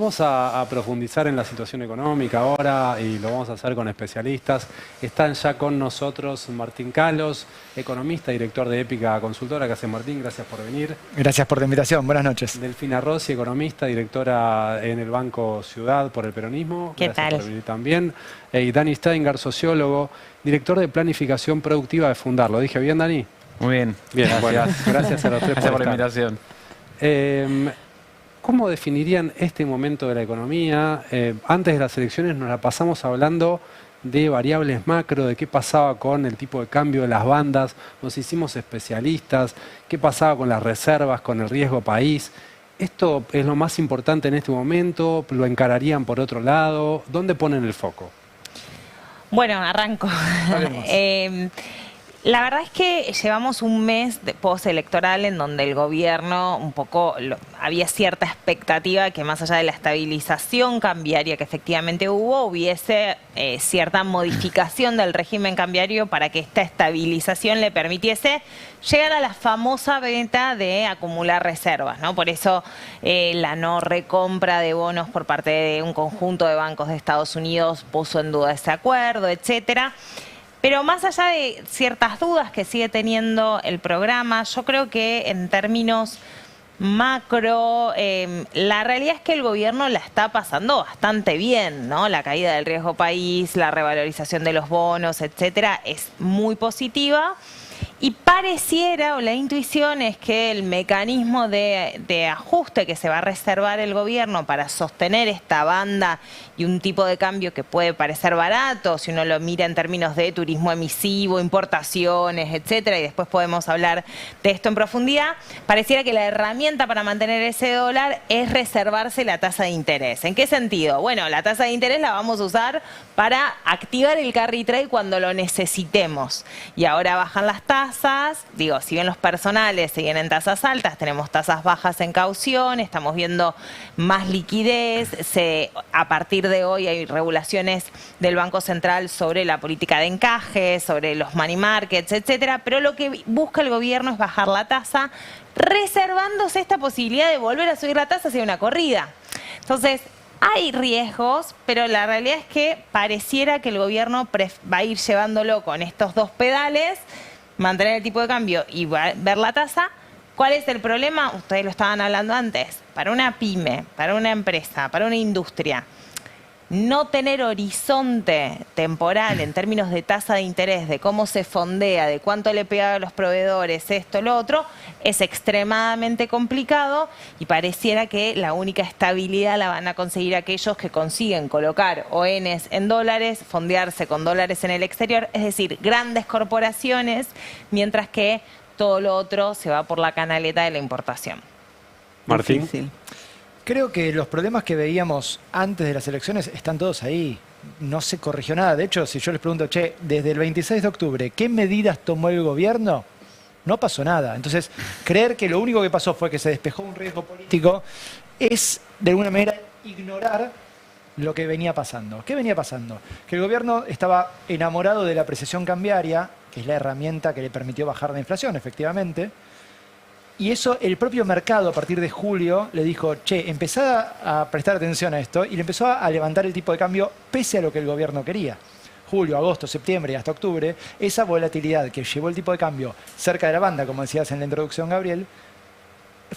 Vamos a profundizar en la situación económica ahora y lo vamos a hacer con especialistas. Están ya con nosotros Martín Calos, economista, director de Épica Consultora. ¿Qué hace, Martín? Gracias por venir. Gracias por la invitación. Buenas noches. Delfina Rossi, economista, directora en el Banco Ciudad por el Peronismo. ¿Qué Gracias tal? por venir también. Y Dani Steinger, sociólogo, director de Planificación Productiva de Fundar. ¿Lo dije bien, Dani? Muy bien. Bien, Gracias. bueno, gracias a los tres Gracias por la estar. invitación. ¿Cómo definirían este momento de la economía? Antes de las elecciones nos la pasamos hablando de variables macro, de qué pasaba con el tipo de cambio de las bandas, nos hicimos especialistas, qué pasaba con las reservas, con el riesgo país. ¿Esto es lo más importante en este momento? ¿Lo encararían por otro lado? ¿Dónde ponen el foco? Bueno, arranco. La verdad es que llevamos un mes de postelectoral en donde el gobierno un poco había cierta expectativa que más allá de la estabilización cambiaria que efectivamente hubiese cierta modificación del régimen cambiario para que esta estabilización le permitiese llegar a la famosa meta de acumular reservas, ¿no? Por eso la no recompra de bonos por parte de un conjunto de bancos de Estados Unidos puso en duda ese acuerdo, etcétera. Pero más allá de ciertas dudas que sigue teniendo el programa, yo creo que en términos macro, la realidad es que el gobierno la está pasando bastante bien, ¿no? La caída del riesgo país, la revalorización de los bonos, etcétera, es muy positiva. Y pareciera, o la intuición es que el mecanismo de ajuste que se va a reservar el gobierno para sostener esta banda y un tipo de cambio que puede parecer barato, si uno lo mira en términos de turismo emisivo, importaciones, etcétera, y después podemos hablar de esto en profundidad, pareciera que la herramienta para mantener ese dólar es reservarse la tasa de interés. ¿En qué sentido? Bueno, la tasa de interés la vamos a usar para activar el carry trade cuando lo necesitemos. Y ahora bajan las tasas, digo, si bien los personales siguen en tasas altas, tenemos tasas bajas en caución, estamos viendo más liquidez, a partir de hoy hay regulaciones del Banco Central sobre la política de encaje, sobre los money markets, etcétera, pero lo que busca el gobierno es bajar la tasa, reservándose esta posibilidad de volver a subir la tasa hacia una corrida. Entonces, hay riesgos, pero la realidad es que pareciera que el gobierno va a ir llevándolo con estos dos pedales, mantener el tipo de cambio y ver la tasa. ¿Cuál es el problema? Ustedes lo estaban hablando antes. Para una pyme, para una empresa, para una industria, no tener horizonte temporal en términos de tasa de interés, de cómo se fondea, de cuánto le pega a los proveedores, esto, lo otro, es extremadamente complicado y pareciera que la única estabilidad la van a conseguir aquellos que consiguen colocar ONs en dólares, fondearse con dólares en el exterior, es decir, grandes corporaciones, mientras que todo lo otro se va por la canaleta de la importación. Martín. Difícil. Creo que los problemas que veíamos antes de las elecciones están todos ahí. No se corrigió nada. De hecho, si yo les pregunto, che, desde el 26 de octubre, ¿qué medidas tomó el gobierno? No pasó nada. Entonces, creer que lo único que pasó fue que se despejó un riesgo político es, de alguna manera, ignorar lo que venía pasando. ¿Qué venía pasando? Que el gobierno estaba enamorado de la apreciación cambiaria, que es la herramienta que le permitió bajar la inflación, efectivamente. Y eso, el propio mercado, a partir de julio, le dijo, che, empezá a prestar atención a esto, y le empezó a levantar el tipo de cambio pese a lo que el gobierno quería. Julio, agosto, septiembre y hasta octubre, esa volatilidad que llevó el tipo de cambio cerca de la banda, como decías en la introducción, Gabriel,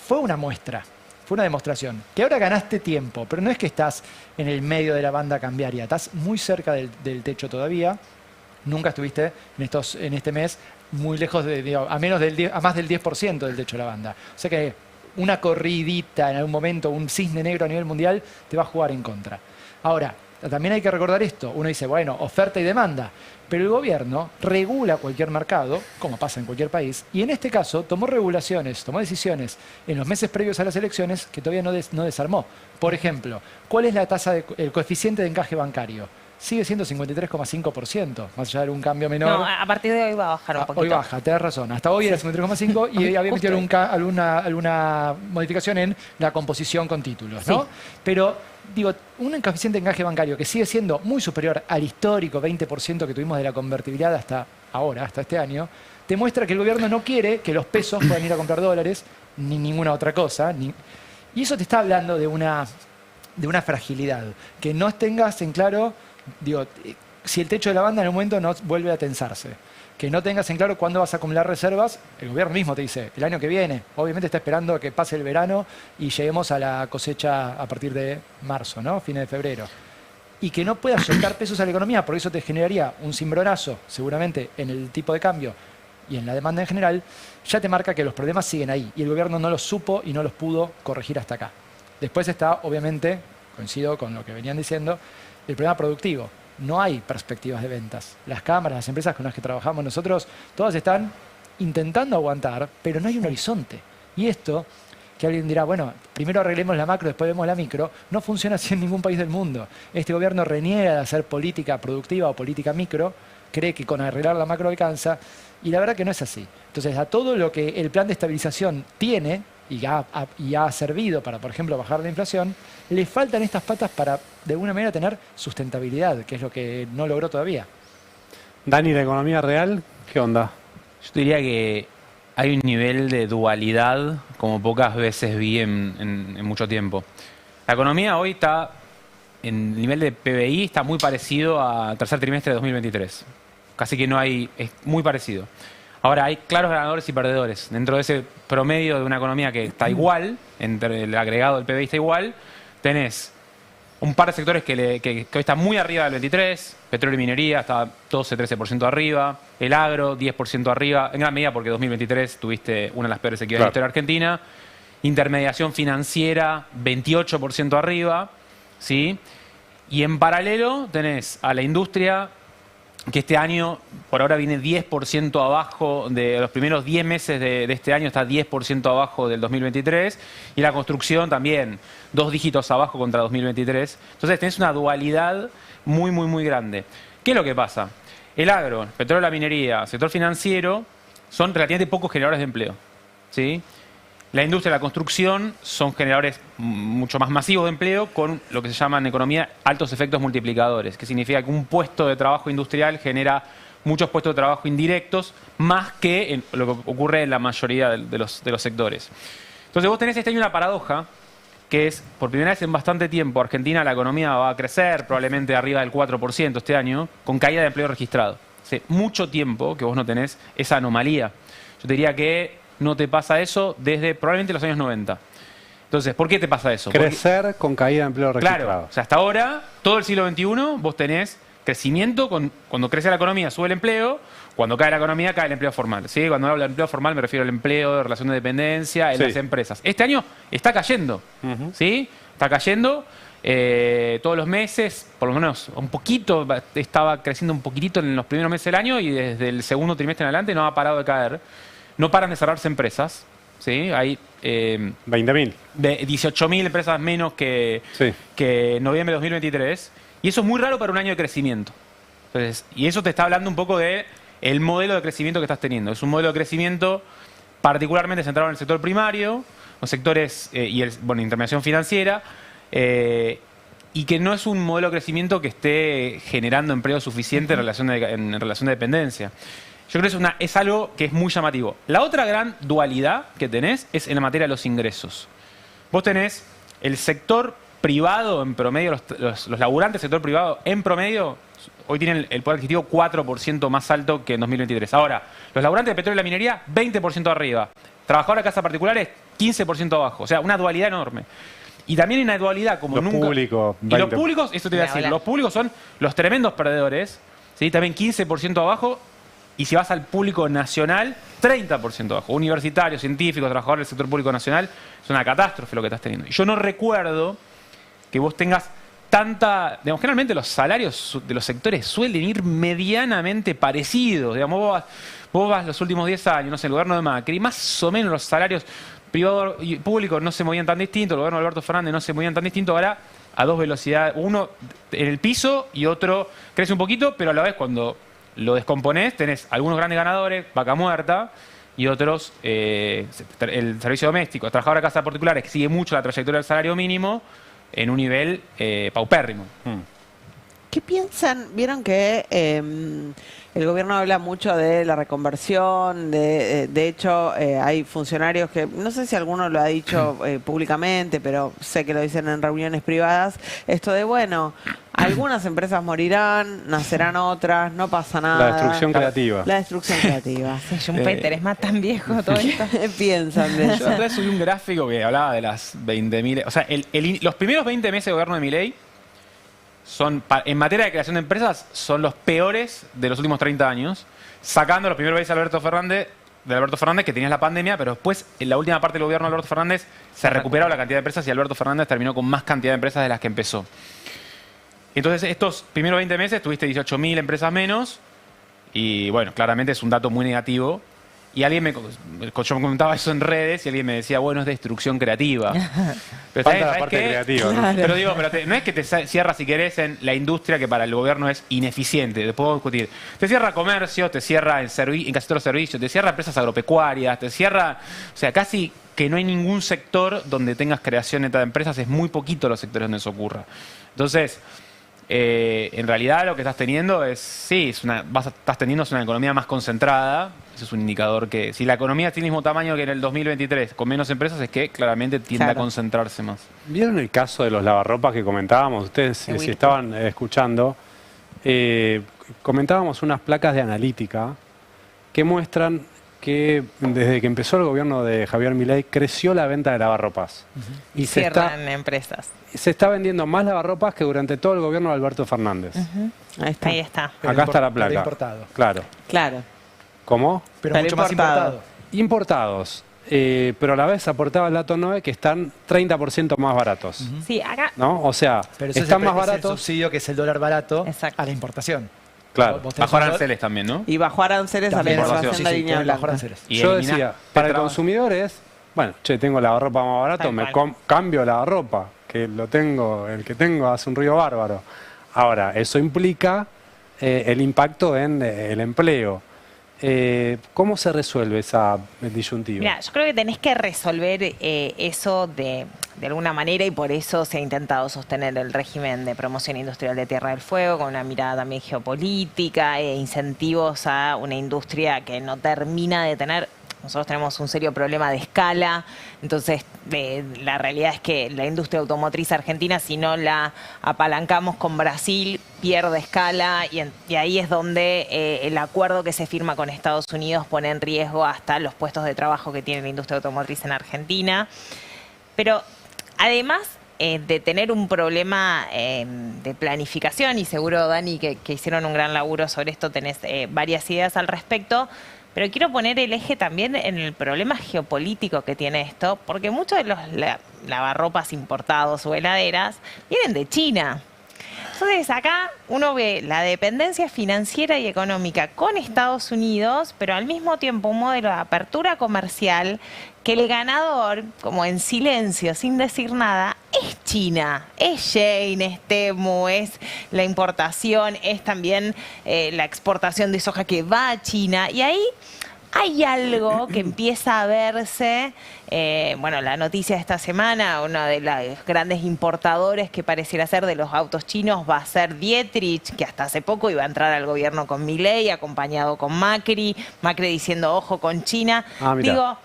fue una muestra, fue una demostración. Que ahora ganaste tiempo, pero no es que estás en el medio de la banda cambiaria, estás muy cerca del techo todavía. Nunca estuviste en este mes muy lejos a más del 10% del techo de la banda. O sea que una corridita en algún momento, un cisne negro a nivel mundial, te va a jugar en contra. Ahora, también hay que recordar esto. Uno dice, bueno, oferta y demanda. Pero el gobierno regula cualquier mercado, como pasa en cualquier país, y en este caso tomó decisiones en los meses previos a las elecciones que todavía no desarmó. Por ejemplo, ¿cuál es el coeficiente de encaje bancario? Sigue siendo 53,5%, más allá de un cambio menor. No, a partir de hoy va a bajar un poquito. Hoy baja, tenés razón. Hasta hoy era 53,5 y había metido alguna modificación en la composición con títulos, ¿no? Sí. Pero, digo, un coeficiente de encaje bancario que sigue siendo muy superior al histórico 20% que tuvimos de la convertibilidad hasta ahora, hasta este año, demuestra que el gobierno no quiere que los pesos puedan ir a comprar dólares ni ninguna otra cosa. Y eso te está hablando de una de una fragilidad. Que no tengas en claro, digo, si el techo de la banda en un momento no vuelve a tensarse. Que no tengas en claro cuándo vas a acumular reservas. El gobierno mismo te dice, el año que viene. Obviamente está esperando que pase el verano y lleguemos a la cosecha a partir de marzo, ¿no? Fines de febrero. Y que no puedas soltar pesos a la economía, porque eso te generaría un cimbronazo, seguramente, en el tipo de cambio y en la demanda en general, ya te marca que los problemas siguen ahí. Y el gobierno no los supo y no los pudo corregir hasta acá. Después está, obviamente, coincido con lo que venían diciendo, el problema productivo. No hay perspectivas de ventas. Las cámaras, las empresas con las que trabajamos nosotros, todas están intentando aguantar, pero no hay un horizonte. Y esto, que alguien dirá, bueno, primero arreglemos la macro, después vemos la micro, no funciona así en ningún país del mundo. Este gobierno reniega de hacer política productiva o política micro, cree que con arreglar la macro alcanza, y la verdad que no es así. Entonces, a todo lo que el plan de estabilización tiene y ha servido para, por ejemplo, bajar la inflación, le faltan estas patas para, de alguna manera, tener sustentabilidad, que es lo que no logró todavía. Dani, ¿la economía real qué onda? Yo diría que hay un nivel de dualidad como pocas veces vi en mucho tiempo. La economía hoy está, en nivel de PBI, está muy parecido al tercer trimestre de 2023. Casi que no hay, es muy parecido. Ahora, hay claros ganadores y perdedores. Dentro de ese promedio de una economía que está igual, entre el agregado del PBI está igual, tenés un par de sectores que hoy están muy arriba del 23, petróleo y minería está 12-13% arriba, el agro 10% arriba, en gran medida porque 2023 tuviste una de las peores sequías de la historia de Argentina, intermediación financiera 28% arriba, ¿sí? Y en paralelo tenés a la industria que este año, por ahora, viene 10% abajo de los primeros 10 meses de este año, está 10% abajo del 2023, y la construcción también, 2 dígitos abajo contra 2023. Entonces tenés una dualidad muy, muy, muy grande. ¿Qué es lo que pasa? El agro, el petróleo, la minería, el sector financiero, son relativamente pocos generadores de empleo, ¿sí? La industria y la construcción son generadores mucho más masivos de empleo con lo que se llama en economía altos efectos multiplicadores, que significa que un puesto de trabajo industrial genera muchos puestos de trabajo indirectos, más que lo que ocurre en la mayoría de los sectores. Entonces vos tenés este año una paradoja, que es, por primera vez en bastante tiempo, Argentina, la economía va a crecer probablemente arriba del 4% este año, con caída de empleo registrado. Hace mucho tiempo que vos no tenés esa anomalía. Yo te diría que no te pasa eso desde probablemente los años 90. Entonces, ¿por qué te pasa eso? Crecer con caída de empleo registrado. Claro, o sea, hasta ahora, todo el siglo XXI, vos tenés crecimiento, cuando crece la economía sube el empleo, cuando cae la economía cae el empleo formal. ¿Sí? Cuando hablo de empleo formal me refiero al empleo de relación de dependencia en las empresas. Este año está cayendo, ¿sí? Está cayendo todos los meses, por lo menos un poquito, estaba creciendo un poquitito en los primeros meses del año y desde el segundo trimestre en adelante no ha parado de caer. No paran de cerrarse empresas, ¿sí? Hay 20.000. 18.000 empresas menos que en noviembre de 2023. Y eso es muy raro para un año de crecimiento. Entonces, y eso te está hablando un poco de el modelo de crecimiento que estás teniendo. Es un modelo de crecimiento particularmente centrado en el sector primario, los sectores intermediación financiera, y que no es un modelo de crecimiento que esté generando empleo suficiente en relación de dependencia. Yo creo que es algo que es muy llamativo. La otra gran dualidad que tenés es en la materia de los ingresos. Vos tenés el sector privado en promedio, los laburantes del sector privado en promedio, hoy tienen el poder adquisitivo 4% más alto que en 2023. Ahora, los laburantes de petróleo y la minería, 20% arriba. Trabajadores de casas particulares, 15% abajo. O sea, una dualidad enorme. Y también hay una dualidad como nunca. Público, y los públicos, eso te voy a decir, los públicos son los tremendos perdedores, ¿sí? También 15% abajo. Y si vas al público nacional, 30% abajo. Universitarios, científicos, trabajadores del sector público nacional, es una catástrofe lo que estás teniendo. Y yo no recuerdo que vos tengas tanta... Digamos, generalmente los salarios de los sectores suelen ir medianamente parecidos. Digamos, vos vas los últimos 10 años, no sé, el gobierno de Macri, más o menos los salarios privados y públicos no se movían tan distintos, el gobierno de Alberto Fernández no se movían tan distintos, ahora a dos velocidades, uno en el piso y otro crece un poquito, pero a la vez cuando lo descomponés, tenés algunos grandes ganadores, vaca muerta, y otros, el servicio doméstico, trabajadores de casas particulares, que sigue mucho la trayectoria del salario mínimo en un nivel paupérrimo. ¿Qué piensan? Vieron que el gobierno habla mucho de la reconversión, de hecho hay funcionarios que, no sé si alguno lo ha dicho públicamente, pero sé que lo dicen en reuniones privadas, esto de, bueno, algunas empresas morirán, nacerán otras, no pasa nada. La destrucción creativa. La destrucción creativa. Sí, Schumpeter, es más tan viejo todo esto. ¿Qué piensan de Yo eso? otra vez subí un gráfico que hablaba de las 20.000... O sea, los primeros 20 meses de gobierno de Milei son, en materia de creación de empresas, son los peores de los últimos 30 años, sacando los primeros meses de Alberto Fernández, que tenías la pandemia, pero después, en la última parte del gobierno de Alberto Fernández, se recuperó la cantidad de empresas y Alberto Fernández terminó con más cantidad de empresas de las que empezó. Entonces, estos primeros 20 meses tuviste 18.000 empresas menos y, bueno, claramente es un dato muy negativo. Y alguien yo me comentaba eso en redes y alguien me decía, bueno, es destrucción creativa. Pero Falta la ¿sabes parte qué? creativa, ¿no? Claro. Pero digo, no es que te cierra, si querés, en la industria que para el gobierno es ineficiente. Después podemos discutir. Te cierra comercio, te cierra en casi todos los servicios, te cierra empresas agropecuarias, te cierra... O sea, casi que no hay ningún sector donde tengas creación neta de empresas. Es muy poquito los sectores donde eso ocurra. Entonces... en realidad lo que estás teniendo es, estás teniendo una economía más concentrada. Ese es un indicador que, si la economía tiene el mismo tamaño que en el 2023, con menos empresas, es que claramente tiende a concentrarse más. ¿Vieron el caso de los lavarropas que comentábamos? Ustedes, si estaban escuchando, comentábamos unas placas de analítica que muestran que desde que empezó el gobierno de Javier Milei creció la venta de lavarropas. Y Cierran empresas. se está vendiendo más lavarropas que durante todo el gobierno de Alberto Fernández. Ahí está. Ahí está. Pero Acá está la pero placa. importado. Claro. Claro. ¿Cómo? Pero Pero mucho más importado. importado. Importados. Pero a la vez aportaba el dato 9 que están 30% más baratos. Sí, acá. ¿No? O sea, Pero eso están es el, más es el baratos. subsidio que es el dólar barato Exacto. a la importación. Claro. Vos tenés Bajo un aranceles también, ¿no? Y bajó aranceles a la También, importación sí, de sí, línea tienen bajo blanca. aranceles. Y Yo elimina- decía, para el Petra- consumidor es, bueno, tengo lavarropa más barato, Tal me cual. cambio lavarropa, que el que tengo hace un ruido bárbaro. Ahora, eso implica el impacto en el empleo. ¿Cómo se resuelve esa disyuntiva? Mira, yo creo que tenés que resolver eso de alguna manera y por eso se ha intentado sostener el régimen de promoción industrial de Tierra del Fuego con una mirada también geopolítica e incentivos a una industria que no termina de tener... Nosotros tenemos un serio problema de escala, entonces la realidad es que la industria automotriz argentina, si no la apalancamos con Brasil, pierde escala y ahí es donde el acuerdo que se firma con Estados Unidos pone en riesgo hasta los puestos de trabajo que tiene la industria automotriz en Argentina. Pero además de tener un problema de planificación, y seguro, Dani, que hicieron un gran laburo sobre esto, tenés varias ideas al respecto, pero quiero poner el eje también en el problema geopolítico que tiene esto, porque muchos de los lavarropas importados o heladeras vienen de China. Entonces acá uno ve la dependencia financiera y económica con Estados Unidos, pero al mismo tiempo un modelo de apertura comercial que el ganador, como en silencio, sin decir nada, es China, es Shein, es Temu, es la importación, es también la exportación de soja que va a China. Y ahí hay algo que empieza a verse, bueno, la noticia de esta semana, uno de los grandes importadores que pareciera ser de los autos chinos va a ser Dietrich, que hasta hace poco iba a entrar al gobierno con Milei, acompañado con Macri diciendo ojo con China. Ah, mirá. Digo,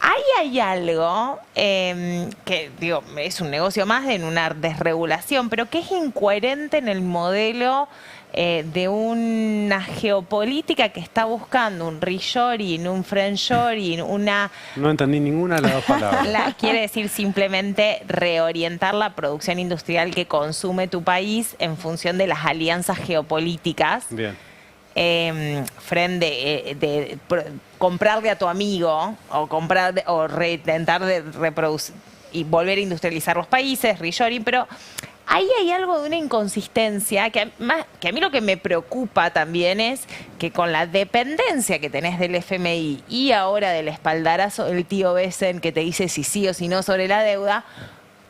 ahí hay algo que, digo, es un negocio más en una desregulación, pero que es incoherente en el modelo de una geopolítica que está buscando un reshoring, un friendshoring, una... No entendí ninguna de las dos palabras. Quiere decir simplemente reorientar la producción industrial que consume tu país en función de las alianzas geopolíticas. Bien. Frente de comprarle a tu amigo o intentar de reproducir y volver a industrializar los países, reshoring, pero ahí hay algo de una inconsistencia que a mí lo que me preocupa también es que con la dependencia que tenés del FMI y ahora del espaldarazo del tío Besen que te dice si sí o si no sobre la deuda,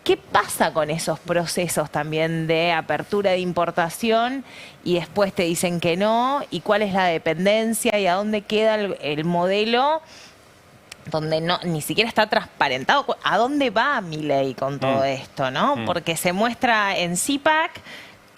¿qué pasa con esos procesos también de apertura de importación y después te dicen que no? ¿Y cuál es la dependencia y a dónde queda el modelo donde no ni siquiera está transparentado? ¿A dónde va Milei con todo esto, no? Porque se muestra en CIPAC,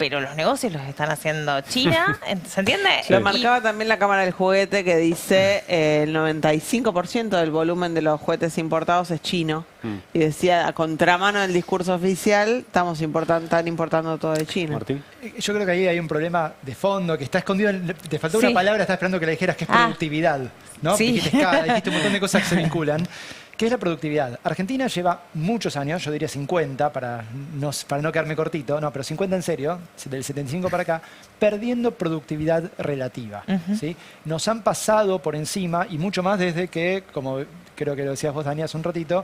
pero los negocios los están haciendo China, ¿se entiende? Lo Y- marcaba también la Cámara del Juguete, que dice el 95% del volumen de los juguetes importados es chino. Y decía, a contramano del discurso oficial, están importando todo de China. Martín. Yo creo que ahí hay un problema de fondo que está escondido. Te faltó Sí. una palabra, estaba esperando que la dijeras, que es Ah. productividad. ¿No? Sí. Dijiste escala, dijiste un montón de cosas que se vinculan. ¿Qué es la productividad? Argentina lleva muchos años, yo diría 50, para no quedarme cortito, no, pero 50 en serio, del 75 para acá, perdiendo productividad relativa. ¿Sí? Nos han pasado por encima, y mucho más desde que, como creo que lo decías vos, Dani, hace un ratito,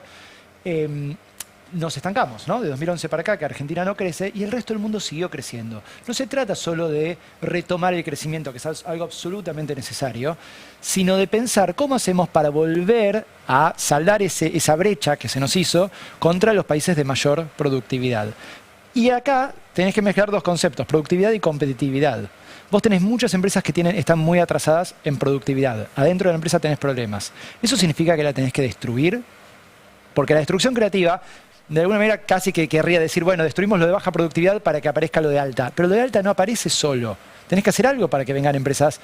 nos estancamos, ¿no? De 2011 para acá, que Argentina no crece y el resto del mundo siguió creciendo. No se trata solo de retomar el crecimiento, que es algo absolutamente necesario, sino de pensar cómo hacemos para volver a saldar esa brecha que se nos hizo contra los países de mayor productividad. Y acá tenés que mezclar dos conceptos, productividad y competitividad. Vos tenés muchas empresas que están muy atrasadas en productividad. Adentro de la empresa tenés problemas. ¿Eso significa que la tenés que destruir? Porque la destrucción creativa, de alguna manera casi que querría decir, bueno, destruimos lo de baja productividad para que aparezca lo de alta. Pero lo de alta no aparece solo. Tenés que hacer algo para que vengan empresas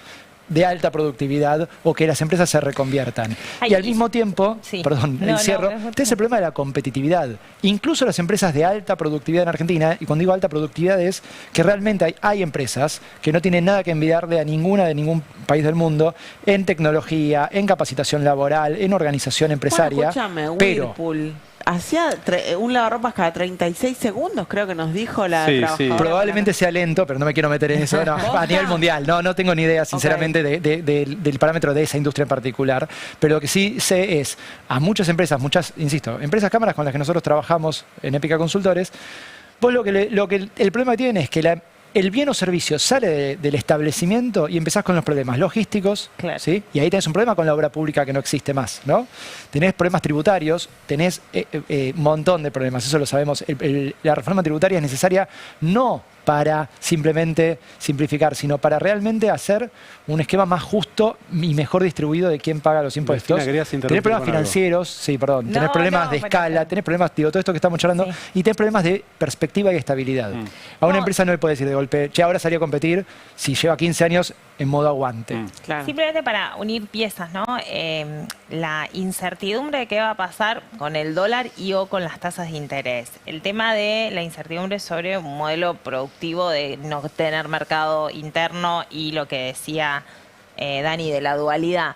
de alta productividad o que las empresas se reconviertan. Ay, Y al mismo tiempo, sí. perdón, No, encierro, no, tenés el problema de la competitividad. Incluso las empresas de alta productividad en Argentina, y cuando digo alta productividad es que realmente hay empresas que no tienen nada que envidiarle a ninguna de ningún país del mundo en tecnología, en capacitación laboral, en organización empresaria. Bueno, escúchame, pero Whirlpool hacía un lavarropas cada 36 segundos, creo que nos dijo la Sí, trabajadora. probablemente sea lento, pero no me quiero meter en eso. No, a nivel mundial. No tengo ni idea, sinceramente, del parámetro de esa industria en particular. Pero lo que sí sé es, a muchas empresas, insisto, empresas cámaras con las que nosotros trabajamos en Épica Consultores, vos el problema que tienen es que el bien o servicio sale del establecimiento y empezás con los problemas logísticos, Claro. ¿sí? Y ahí tenés un problema con la obra pública que no existe más, ¿no? Tenés problemas tributarios, tenés un montón de problemas, eso lo sabemos. La reforma tributaria es necesaria no para simplemente simplificar, sino para realmente hacer un esquema más justo y mejor distribuido de quién paga los impuestos. Delfina, querías interrumpir Tenés problemas con algo. financieros, sí, perdón. Tenés No, problemas no, de pero- escala, tenés problemas, digo, todo esto que estamos charlando, Sí. y tenés problemas de perspectiva y estabilidad. A una No. empresa no le puede decir de golpe, che, ahora salió a competir si lleva 15 años en modo aguante. Claro. Simplemente para unir piezas, ¿no? La incertidumbre de qué va a pasar con el dólar y o con las tasas de interés. El tema de la incertidumbre sobre un modelo productivo de no tener mercado interno y lo que decía Dani de la dualidad.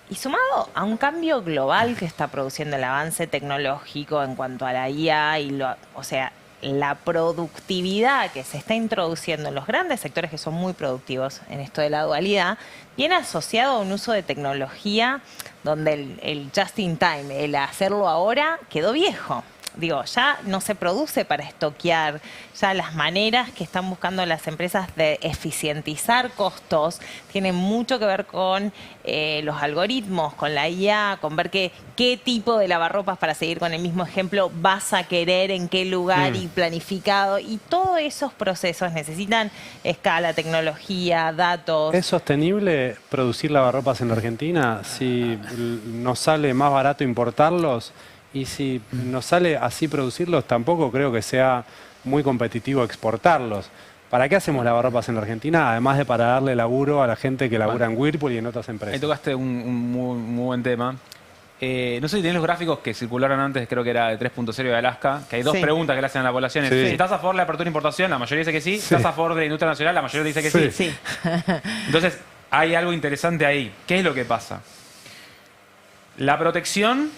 Y sumado a un cambio global que está produciendo el avance tecnológico en cuanto a la IA y o sea, la productividad que se está introduciendo en los grandes sectores que son muy productivos en esto de la dualidad, viene asociado a un uso de tecnología donde el just in time, el hacerlo ahora, quedó viejo. Digo, ya no se produce para estoquear, ya las maneras que están buscando las empresas de eficientizar costos tienen mucho que ver con los algoritmos, con la IA, con ver qué tipo de lavarropas, para seguir con el mismo ejemplo, vas a querer, en qué lugar y planificado. Y todos esos procesos necesitan escala, tecnología, datos. ¿Es sostenible producir lavarropas en la Argentina si nos sale más barato importarlos? Y si nos sale así producirlos, tampoco creo que sea muy competitivo exportarlos. ¿Para qué hacemos lavarropas en la Argentina? Además de para darle laburo a la gente que labura en Whirlpool y en otras Ahí empresas. tocaste un muy buen tema. No sé si tenés los gráficos que circularon antes, creo que era de 3.0 de Alaska, que hay dos Sí. preguntas que le hacen a la población. Es, Sí. si estás a favor de la apertura de importación, la mayoría dice que sí. Si Sí. estás a favor de la industria nacional, la mayoría dice que sí. Sí. Sí. Entonces, hay algo interesante ahí. ¿Qué es lo que pasa? La protección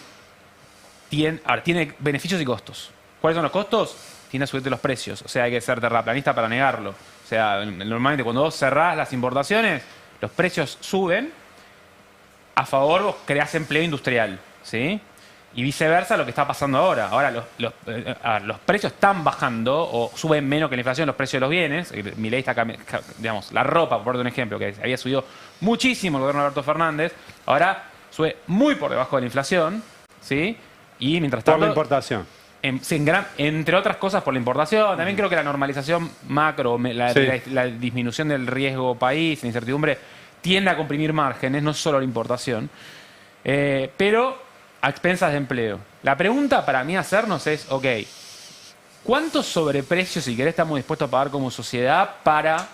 tiene beneficios y costos. ¿Cuáles son los costos? Tiene a subirte los precios. O sea, hay que ser terraplanista para negarlo. O sea, normalmente cuando vos cerrás las importaciones, los precios suben. A favor vos creás empleo industrial, ¿sí? Y viceversa lo que está pasando ahora. Ahora los precios están bajando o suben menos que la inflación los precios de los bienes. Milei está, digamos, la ropa, por poner un ejemplo, que había subido muchísimo el gobierno de Alberto Fernández, ahora sube muy por debajo de la inflación, ¿sí? Y mientras Por tanto, la importación. entre otras cosas por la importación, también creo que la normalización macro, Sí. la disminución del riesgo país, la incertidumbre, tiende a comprimir márgenes, no solo la importación, pero a expensas de empleo. La pregunta para mí hacernos es, ok, ¿cuántos sobreprecios, si querés, estamos dispuestos a pagar como sociedad para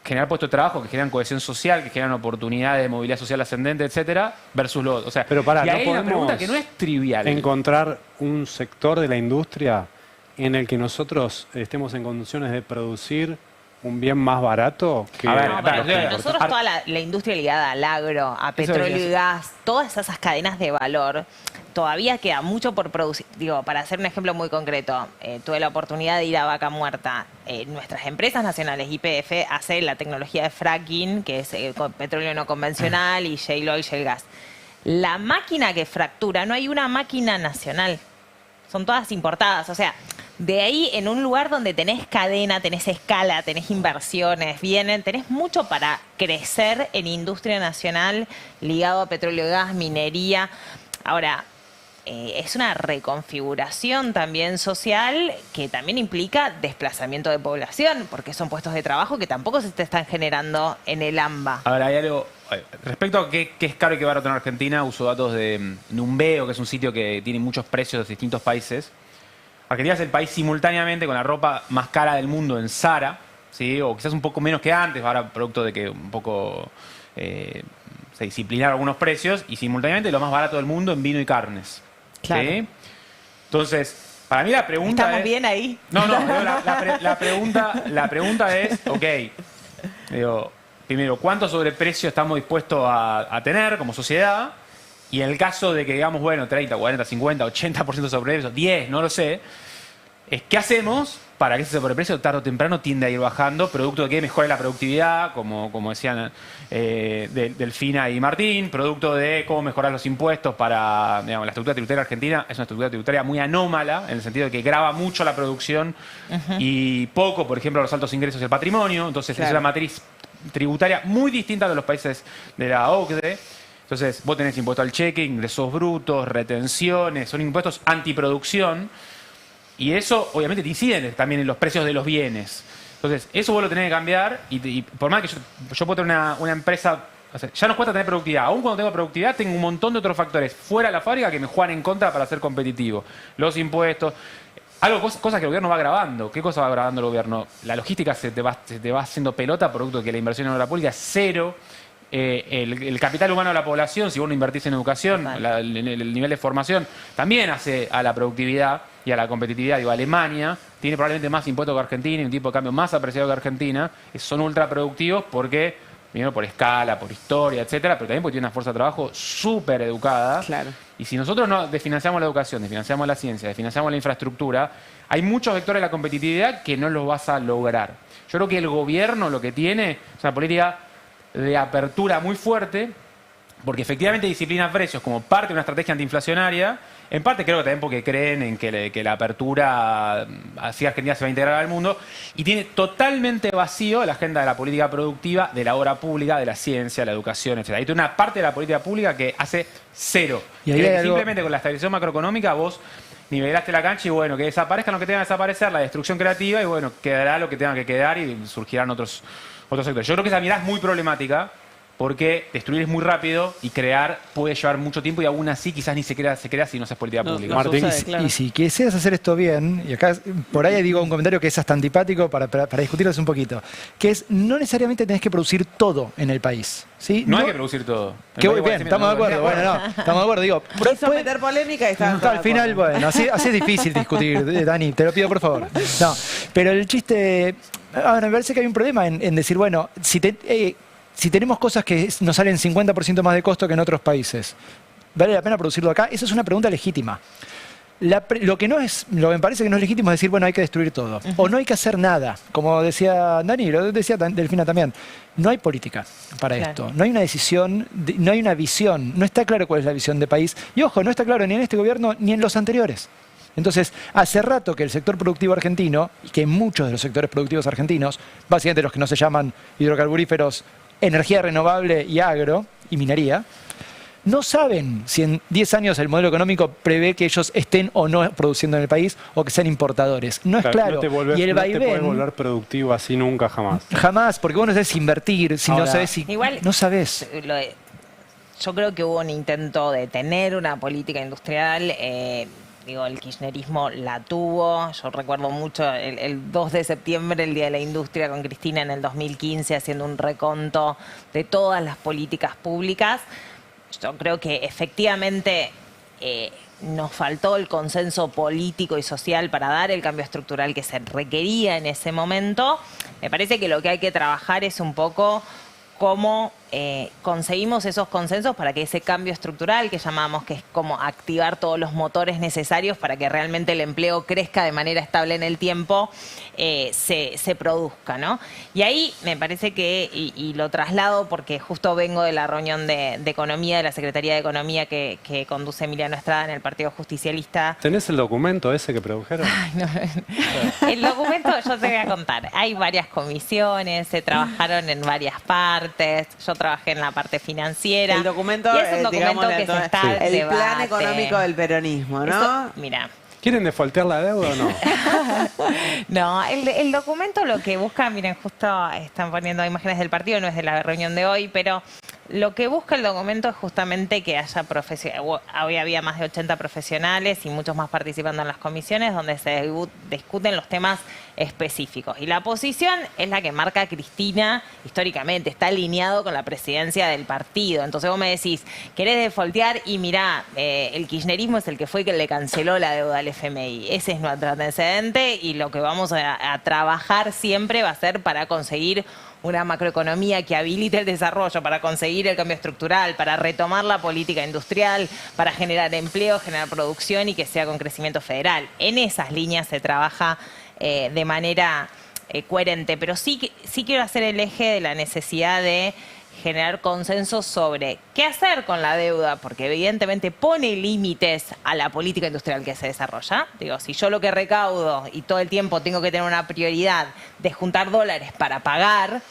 generar puestos de trabajo que generan cohesión social, que generan oportunidades de movilidad social ascendente, etcétera, versus los otros? O sea, Pero pará, y no ahí hay una podemos pregunta que no es trivial. encontrar un sector de la industria en el que nosotros estemos en condiciones de producir un bien más barato que A ver, No, los pero que nosotros toda la industria ligada al agro, a petróleo y gas, todas esas cadenas de valor, todavía queda mucho por producir. Digo, para hacer un ejemplo muy concreto, tuve la oportunidad de ir a Vaca Muerta. Nuestras empresas nacionales, YPF, hace la tecnología de fracking, que es con petróleo no convencional, y shale oil, shale gas. La máquina que fractura, no hay una máquina nacional. Son todas importadas. O sea, de ahí en un lugar donde tenés cadena, tenés escala, tenés inversiones, tenés mucho para crecer en industria nacional ligado a petróleo, gas, minería. Ahora, es una reconfiguración también social que también implica desplazamiento de población, porque son puestos de trabajo que tampoco se te están generando en el AMBA. Ahora, hay algo. Respecto a qué es caro y qué barato en Argentina, uso datos de Numbeo, que es un sitio que tiene muchos precios de distintos países. Argentina es el país simultáneamente con la ropa más cara del mundo en Zara, ¿sí? O quizás un poco menos que antes, ahora producto de que un poco se disciplinaron algunos precios, y simultáneamente lo más barato del mundo en vino y carnes. Claro. ¿Sí? Entonces, para mí la pregunta ¿Estamos es... bien ahí? No, la pregunta es, ok, digo, primero, ¿cuánto sobreprecio estamos dispuestos a tener como sociedad? Y en el caso de que digamos, bueno, 30, 40, 50, 80% de sobreprecio, 10, no lo sé, ¿qué hacemos para que ese sobreprecio tarde o temprano tiende a ir bajando, producto de que mejore la productividad, como decían Delfina y Martín, producto de cómo mejorar los impuestos para, digamos, la estructura tributaria argentina es una estructura tributaria muy anómala, en el sentido de que grava mucho la producción y poco, por ejemplo, los altos ingresos y el patrimonio. Entonces es una matriz tributaria muy distinta de los países de la OCDE. Entonces vos tenés impuesto al cheque, ingresos brutos, retenciones, son impuestos antiproducción. Y eso obviamente te incide también en los precios de los bienes. Entonces, eso vos lo tenés que cambiar y por más que yo puedo tener una empresa, o sea, ya nos cuesta tener productividad. Aún cuando tengo productividad, tengo un montón de otros factores fuera de la fábrica que me juegan en contra para ser competitivo. Los impuestos, cosas que el gobierno va grabando. ¿Qué cosa va grabando el gobierno? La logística se te va haciendo pelota producto de que la inversión en obra pública es cero. El capital humano de la población, si vos no invertís en educación, el nivel de formación, también hace a la productividad y a la competitividad. Digo, Alemania tiene probablemente más impuestos que Argentina y un tipo de cambio más apreciado que Argentina. Son ultra productivos porque, primero por escala, por historia, etcétera, pero también porque tiene una fuerza de trabajo súper educada. Claro. Y si nosotros no desfinanciamos la educación, desfinanciamos la ciencia, desfinanciamos la infraestructura, hay muchos vectores de la competitividad que no los vas a lograr. Yo creo que el gobierno lo que tiene es una política de apertura muy fuerte, porque efectivamente disciplina precios como parte de una estrategia antiinflacionaria. En parte creo que también porque creen en que la apertura así Argentina se va a integrar al mundo, y tiene totalmente vacío la agenda de la política productiva, de la obra pública, de la ciencia, la educación, etc. Hay toda una parte de la política pública que hace cero. Y ahí Que hay algo... simplemente con la estabilización macroeconómica vos nivelaste la cancha y bueno, que desaparezcan lo que tenga que desaparecer, la destrucción creativa, y bueno, quedará lo que tenga que quedar y surgirán otros sectores. Yo creo que esa mirada es muy problemática porque destruir es muy rápido y crear puede llevar mucho tiempo, y aún así quizás ni se crea si no se es política pública. Martín, sucede, claro. Y si quisieras hacer esto bien, y acá por ahí digo un comentario que es hasta antipático para discutirlo un poquito, que es no necesariamente tenés que producir todo en el país. ¿Sí? No hay que producir todo. Que bien, estamos de acuerdo. Bueno, no, estamos de acuerdo. Digo, Quiso meter polémica y está. al final, bueno, así es difícil discutir, Dani, te lo pido por favor. No, pero el chiste, me parece que hay un problema en decir, bueno, si tenemos cosas que nos salen 50% más de costo que en otros países, ¿vale la pena producirlo acá? Esa es una pregunta legítima. Lo que me parece que no es legítimo es decir, bueno, hay que destruir todo. O no hay que hacer nada. Como decía Dani, lo decía Delfina también. No hay política para esto. No hay una decisión, no hay una visión. No está claro cuál es la visión de país. Y ojo, no está claro ni en este gobierno ni en los anteriores. Entonces, hace rato que el sector productivo argentino, y que muchos de los sectores productivos argentinos, básicamente los que no se llaman hidrocarburíferos, energía renovable y agro y minería, no saben si en 10 años el modelo económico prevé que ellos estén o no produciendo en el país o que sean importadores. No es claro. Y el vaivén, no te puedes volver productivo así nunca, jamás. Jamás, porque vos no sabés invertir, si no sabés si... Igual, no sabés. Yo creo que hubo un intento de tener una política industrial digo, el kirchnerismo la tuvo. Yo recuerdo mucho el 2 de septiembre, el Día de la Industria, con Cristina en el 2015, haciendo un reconto de todas las políticas públicas. Yo creo que efectivamente nos faltó el consenso político y social para dar el cambio estructural que se requería en ese momento. Me parece que lo que hay que trabajar es un poco cómo conseguimos esos consensos para que ese cambio estructural que llamamos, que es como activar todos los motores necesarios para que realmente el empleo crezca de manera estable en el tiempo, se produzca, ¿no? Y ahí me parece que, y lo traslado porque justo vengo de la reunión de Economía, de la Secretaría de Economía que conduce Emiliano Estrada en el Partido Justicialista. ¿Tenés el documento ese que produjeron? Ay, no. El documento, yo te voy a contar, hay varias comisiones, se trabajaron en varias partes, yo trabajé en la parte financiera. El documento, y es un documento que se está al el debate. plan económico del peronismo, ¿no? Esto, mira. ¿Quieren defaultear la deuda o no? No, el documento lo que busca, miren, justo están poniendo imágenes del partido, no es de la reunión de hoy, pero lo que busca el documento es justamente que haya hoy había más de 80 profesionales y muchos más participando en las comisiones donde se discuten los temas específicos. Y la posición es la que marca Cristina históricamente, está alineado con la presidencia del partido. Entonces vos me decís, ¿querés defaultear? Y mirá, el kirchnerismo es el que fue que le canceló la deuda al FMI. Ese es nuestro antecedente y lo que vamos a trabajar siempre va a ser para conseguir una macroeconomía que habilite el desarrollo, para conseguir el cambio estructural, para retomar la política industrial, para generar empleo, generar producción y que sea con crecimiento federal. En esas líneas se trabaja de manera coherente, pero sí quiero hacer el eje de la necesidad de generar consenso sobre qué hacer con la deuda, porque evidentemente pone límites a la política industrial que se desarrolla. Digo, si yo lo que recaudo y todo el tiempo tengo que tener una prioridad de juntar dólares para pagar,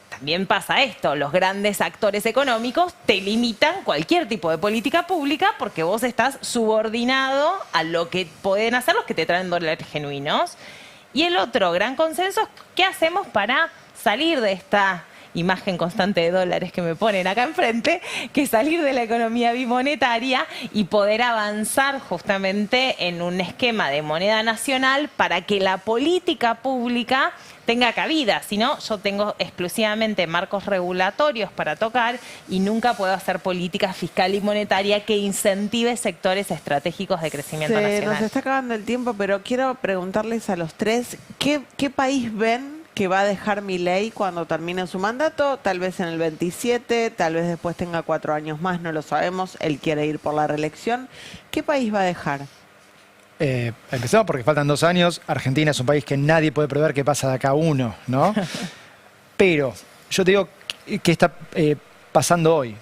también pasa esto, los grandes actores económicos te limitan cualquier tipo de política pública porque vos estás subordinado a lo que pueden hacer los que te traen dólares genuinos. Y el otro gran consenso es qué hacemos para salir de esta imagen constante de dólares que me ponen acá enfrente, que salir de la economía bimonetaria y poder avanzar justamente en un esquema de moneda nacional para que la política pública tenga cabida. Si no, yo tengo exclusivamente marcos regulatorios para tocar y nunca puedo hacer política fiscal y monetaria que incentive sectores estratégicos de crecimiento nacional. Nos está acabando el tiempo, pero quiero preguntarles a los tres, ¿qué país ven que va a dejar Milei cuando termine su mandato? Tal vez en el 27, tal vez después tenga 4 años más, no lo sabemos. Él quiere ir por la reelección. ¿Qué país va a dejar? Empezamos porque faltan 2 años. Argentina es un país que nadie puede prever qué pasa de acá a 1, ¿no? Pero yo te digo qué está pasando hoy.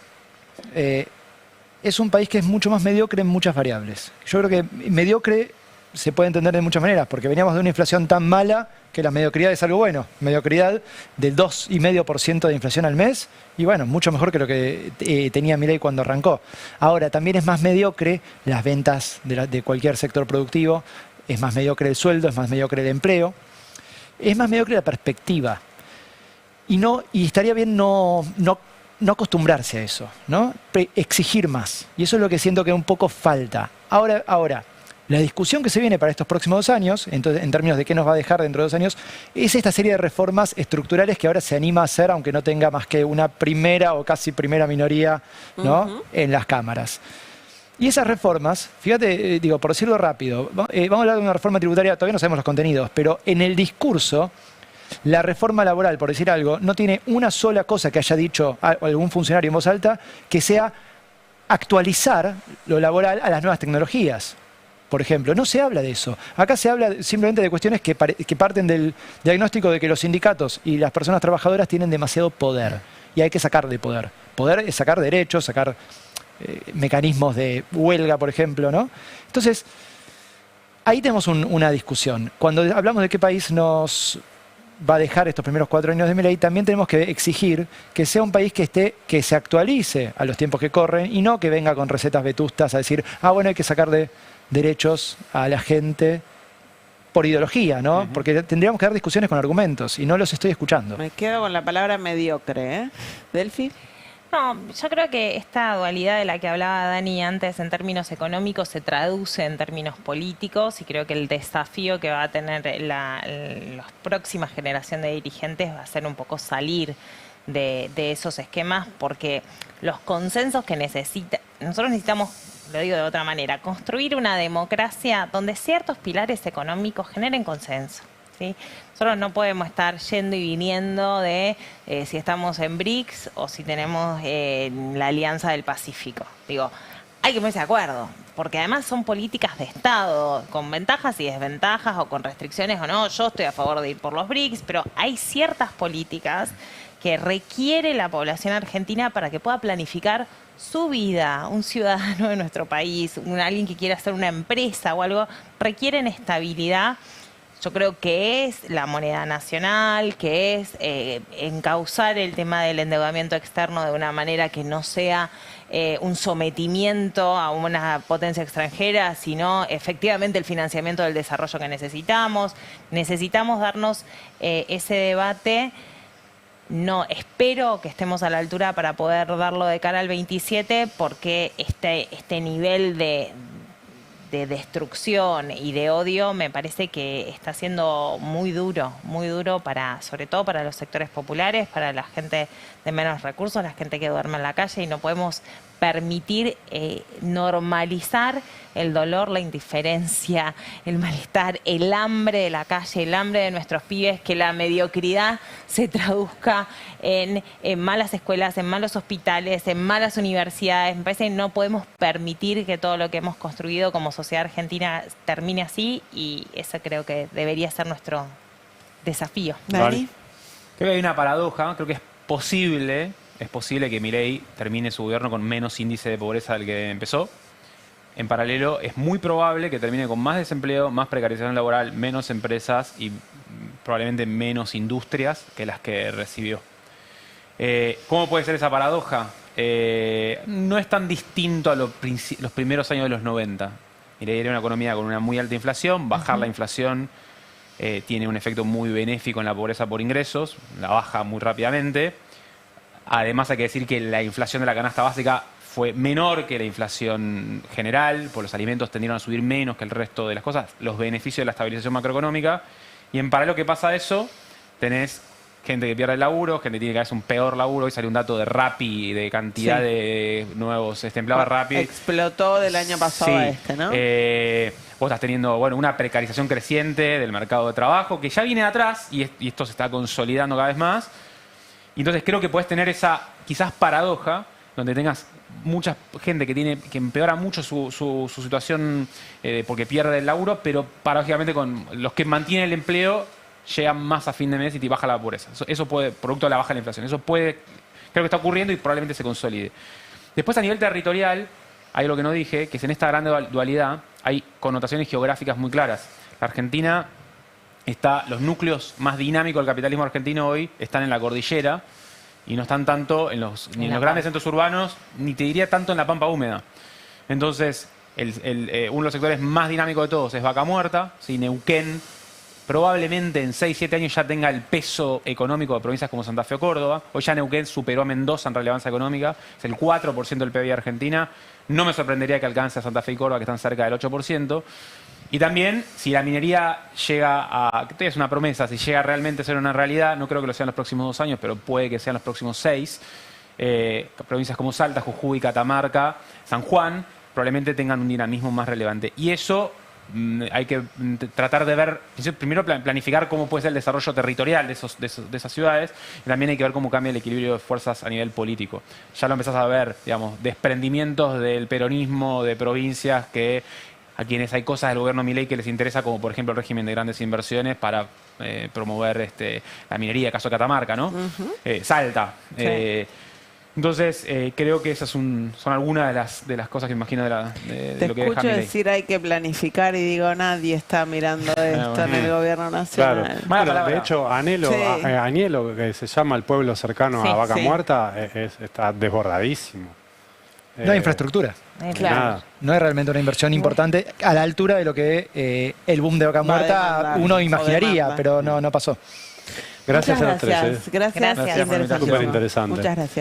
Es un país que es mucho más mediocre en muchas variables. Yo creo que mediocre se puede entender de muchas maneras, porque veníamos de una inflación tan mala que la mediocridad es algo bueno. Mediocridad del 2,5% de inflación al mes, y bueno, mucho mejor que lo que tenía Milei cuando arrancó. Ahora, también es más mediocre las ventas de cualquier sector productivo, es más mediocre el sueldo, es más mediocre el empleo, es más mediocre la perspectiva. Y estaría bien no acostumbrarse a eso, ¿no? Exigir más. Y eso es lo que siento que un poco falta. Ahora, la discusión que se viene para estos próximos 2 años, entonces, en términos de qué nos va a dejar dentro de 2 años, es esta serie de reformas estructurales que ahora se anima a hacer, aunque no tenga más que una primera o casi primera minoría, ¿no? En las cámaras. Y esas reformas, fíjate, digo, por decirlo rápido, vamos a hablar de una reforma tributaria, todavía no sabemos los contenidos, pero en el discurso, la reforma laboral, por decir algo, no tiene una sola cosa que haya dicho algún funcionario en voz alta que sea actualizar lo laboral a las nuevas tecnologías. Por ejemplo, no se habla de eso. Acá se habla simplemente de cuestiones que parten del diagnóstico de que los sindicatos y las personas trabajadoras tienen demasiado poder y hay que sacarle poder. Poder es sacar derechos, sacar mecanismos de huelga, por ejemplo, ¿no? Entonces, ahí tenemos una discusión. Cuando hablamos de qué país nos va a dejar estos primeros 4 años de Milei, también tenemos que exigir que sea un país que se actualice a los tiempos que corren y no que venga con recetas vetustas a decir, bueno, hay que sacar de derechos a la gente por ideología, ¿no? Porque tendríamos que dar discusiones con argumentos y no los estoy escuchando. Me quedo con la palabra mediocre, ¿eh? ¿Delphi? No, yo creo que esta dualidad de la que hablaba Dani antes en términos económicos se traduce en términos políticos y creo que el desafío que va a tener la próxima generación de dirigentes va a ser un poco salir de esos esquemas porque los consensos que nosotros necesitamos, lo digo de otra manera, construir una democracia donde ciertos pilares económicos generen consenso. ¿Sí? Nosotros no podemos estar yendo y viniendo de si estamos en BRICS o si tenemos la Alianza del Pacífico. Digo, hay que ponerse de acuerdo, porque además son políticas de Estado, con ventajas y desventajas o con restricciones o no. Yo estoy a favor de ir por los BRICS, pero hay ciertas políticas que requiere la población argentina para que pueda planificar su vida. Un ciudadano de nuestro país, alguien que quiera hacer una empresa o algo, requieren estabilidad. Yo creo que es la moneda nacional, que es encauzar el tema del endeudamiento externo de una manera que no sea un sometimiento a una potencia extranjera, sino efectivamente el financiamiento del desarrollo que necesitamos. Necesitamos darnos ese debate. No, espero que estemos a la altura para poder darlo de cara al 27, porque este nivel de destrucción y de odio me parece que está siendo muy duro sobre todo para los sectores populares, para la gente de menos recursos, la gente que duerme en la calle, y no podemos permitir normalizar el dolor, la indiferencia, el malestar, el hambre de la calle, el hambre de nuestros pibes, que la mediocridad se traduzca en malas escuelas, en malos hospitales, en malas universidades. Me parece que no podemos permitir que todo lo que hemos construido como sociedad argentina termine así, y eso creo que debería ser nuestro desafío. Dani. Creo que hay una paradoja, creo que es posible que Milei termine su gobierno con menos índice de pobreza del que empezó. En paralelo, es muy probable que termine con más desempleo, más precarización laboral, menos empresas y probablemente menos industrias que las que recibió. ¿Cómo puede ser esa paradoja? No es tan distinto a los primeros años de los 90. Milei era una economía con una muy alta inflación. Bajar la inflación tiene un efecto muy benéfico en la pobreza por ingresos, la baja muy rápidamente. Además, hay que decir que la inflación de la canasta básica fue menor que la inflación general, pues los alimentos tendieron a subir menos que el resto de las cosas, los beneficios de la estabilización macroeconómica. Y en paralelo que pasa eso, tenés gente que pierde el laburo, gente que tiene que hacer un peor laburo. Hoy salió un dato de Rappi, de cantidad de nuevos empleados de Rappi. Explotó del año pasado a este, ¿no? Vos estás teniendo una precarización creciente del mercado de trabajo, que ya viene de atrás y esto se está consolidando cada vez más. Y entonces creo que puedes tener esa quizás paradoja donde tengas mucha gente que empeora mucho su situación porque pierde el laburo, pero paradójicamente con los que mantienen el empleo llegan más a fin de mes y te baja la pobreza. Eso puede, producto de la baja de la inflación. Eso puede, creo que está ocurriendo y probablemente se consolide. Después, a nivel territorial, hay algo que no dije, que es en esta gran dualidad hay connotaciones geográficas muy claras. La Argentina los núcleos más dinámicos del capitalismo argentino hoy están en la cordillera y no están tanto ni en los grandes centros urbanos, ni te diría tanto en la pampa húmeda. Entonces, uno de los sectores más dinámicos de todos es Vaca Muerta, ¿sí? Neuquén, probablemente en 6-7 años ya tenga el peso económico de provincias como Santa Fe o Córdoba. Hoy ya Neuquén superó a Mendoza en relevancia económica, es el 4% del PBI de Argentina. No me sorprendería que alcance a Santa Fe y Córdoba, que están cerca del 8%. Y también, si la minería llega que es una promesa, si llega realmente a ser una realidad, no creo que lo sea en los próximos 2 años, pero puede que sea en los próximos 6, provincias como Salta, Jujuy, Catamarca, San Juan, probablemente tengan un dinamismo más relevante. Y eso hay que tratar de ver, primero planificar cómo puede ser el desarrollo territorial de esas ciudades, y también hay que ver cómo cambia el equilibrio de fuerzas a nivel político. Ya lo empezás a ver, digamos, desprendimientos del peronismo de provincias a quienes hay cosas del gobierno Milei que les interesa, como por ejemplo el régimen de grandes inversiones para promover la minería, caso de Catamarca, ¿no? Salta. Sí. Entonces, creo que esas son algunas de las cosas que me imagino de lo que deja Te escucho Milei. decir hay que planificar y digo, nadie está mirando esto en el gobierno nacional. Claro. Mala Bueno, palabra. de hecho, Añelo, que se llama el pueblo cercano Sí, a Vaca sí. Muerta, está desbordadísimo. No hay infraestructura. Claro. Nada. No es realmente una inversión importante a la altura de lo que el boom de Vaca Va a Muerta demandar, uno o imaginaría, demanda. pero no pasó. Gracias a los Muchas tres. gracias. Gracias. Gracias por la Interesantísimo. Súper interesante. Muchas gracias.